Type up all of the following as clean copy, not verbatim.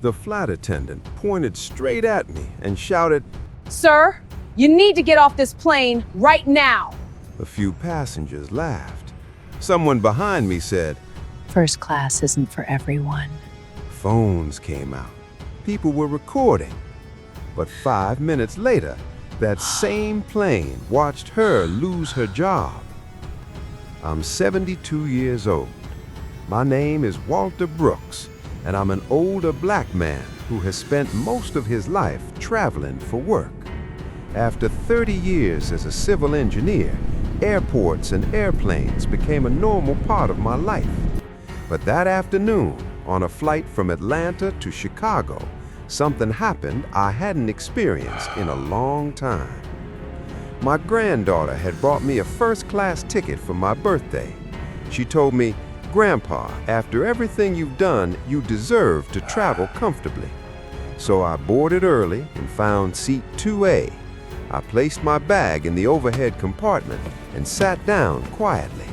The flight attendant pointed straight at me and shouted, "Sir, you need to get off this plane right now." A few passengers laughed. Someone behind me said, First class isn't for everyone. phones came out. People were recording. But 5 minutes later, that same plane watched her lose her job. I'm 72 years old. My name is Walter Brooks, and I'm an older black man who has spent most of his life traveling for work. After 30 years as a civil engineer, airports and airplanes became a normal part of my life. But that afternoon, on a flight from Atlanta to Chicago, something happened I hadn't experienced in a long time. My granddaughter had brought me a first-class ticket for my birthday. She told me, "Grandpa, after everything you've done, you deserve to travel comfortably." So I boarded early and found seat 2A. I placed my bag in the overhead compartment and sat down quietly.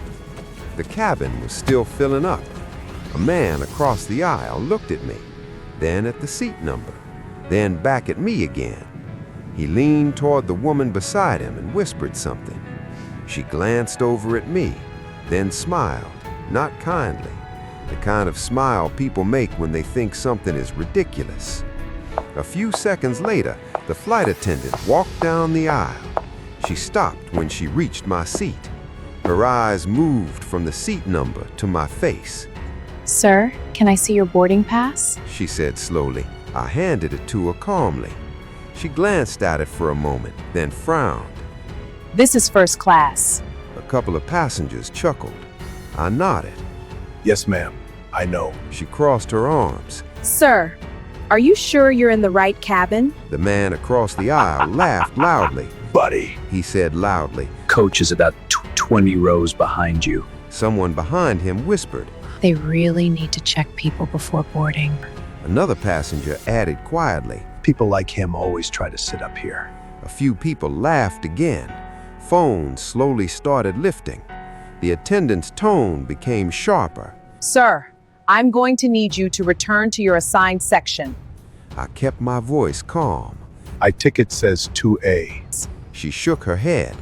The cabin was still filling up. A man across the aisle looked at me, then at the seat number, then back at me again. He leaned toward the woman beside him and whispered something. She glanced over at me, then smiled, not kindly, the kind of smile people make when they think something is ridiculous. A few seconds later, the flight attendant walked down the aisle. She stopped when she reached my seat. Her eyes moved from the seat number to my face. Sir, can I see your boarding pass? She said slowly. I handed it to her calmly. She glanced at it for a moment, then frowned. This is first class. A couple of passengers chuckled. I nodded. Yes, ma'am. I know. She crossed her arms. "Sir, are you sure you're in the right cabin?" The man across the aisle laughed loudly. Buddy, He said loudly. coach is about 20 rows behind you. Someone behind him whispered. They really need to check people before boarding. Another passenger added quietly. People like him always try to sit up here. A few people laughed again. Phones slowly started lifting. The attendant's tone became sharper. "Sir, I'm going to need you to return to your assigned section." I kept my voice calm. My ticket says 2A. She shook her head.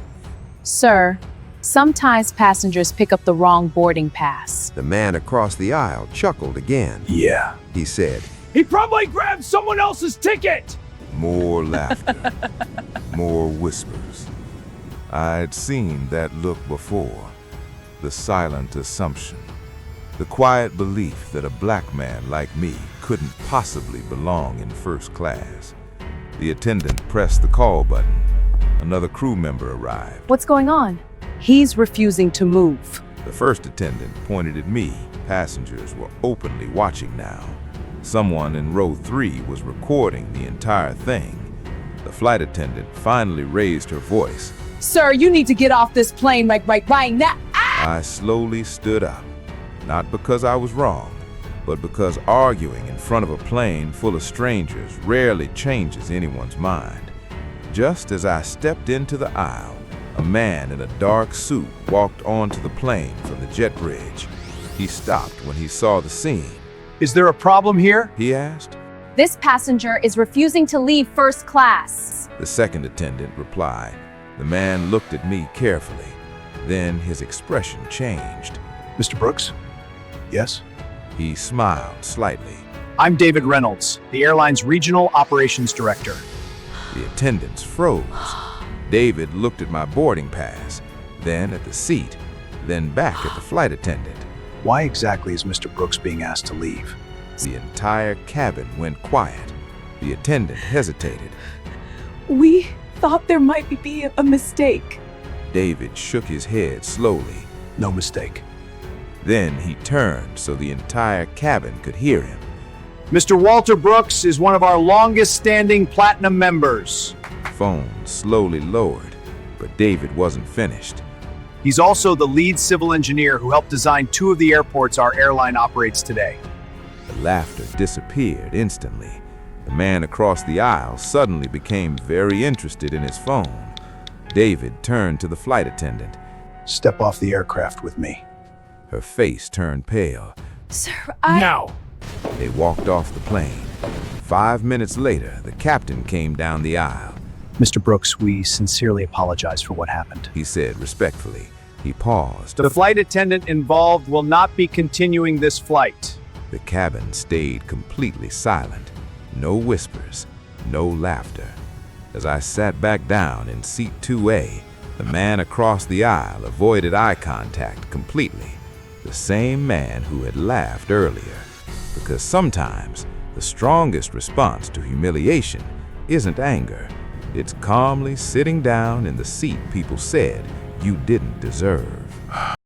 "Sir, sometimes passengers pick up the wrong boarding pass." The man across the aisle chuckled again. Yeah. He said, He probably grabbed someone else's ticket! More laughter, more whispers. I'd seen that look before. The silent assumption. The quiet belief that a black man like me couldn't possibly belong in first class. The attendant pressed the call button. Another crew member arrived. "What's going on?" "He's refusing to move." The first attendant pointed at me. Passengers were openly watching now. Someone in row 3 was recording the entire thing. The flight attendant finally raised her voice. "Sir, you need to get off this plane right now." I slowly stood up, not because I was wrong, but because arguing in front of a plane full of strangers rarely changes anyone's mind. Just as I stepped into the aisle, a man in a dark suit walked onto the plane from the jet bridge. He stopped when he saw the scene. Is there a problem here? He asked. "This passenger is refusing to leave first class." The second attendant replied. The man looked at me carefully. Then his expression changed. Mr. Brooks? Yes? He smiled slightly. I'm David Reynolds, the airline's Regional Operations Director. The attendants froze. David looked at my boarding pass, then at the seat, then back at the flight attendant. Why exactly is Mr. Brooks being asked to leave? The entire cabin went quiet. The attendant hesitated. "We thought there might be a mistake." David shook his head slowly. No mistake. Then he turned so the entire cabin could hear him. Mr. Walter Brooks is one of our longest-standing platinum members. Phone slowly lowered, but David wasn't finished. He's also the lead civil engineer who helped design 2 of the airports our airline operates today. The laughter disappeared instantly. The man across the aisle suddenly became very interested in his phone. David turned to the flight attendant. Step off the aircraft with me. Her face turned pale. "Sir, Now! They walked off the plane. 5 minutes later, the captain came down the aisle. Mr. Brooks, we sincerely apologize for what happened. He said respectfully. He paused. The flight attendant involved will not be continuing this flight. The cabin stayed completely silent. No whispers, no laughter. As I sat back down in seat 2A, the man across the aisle avoided eye contact completely. The same man who had laughed earlier. Because sometimes the strongest response to humiliation isn't anger. It's calmly sitting down in the seat people said you didn't deserve.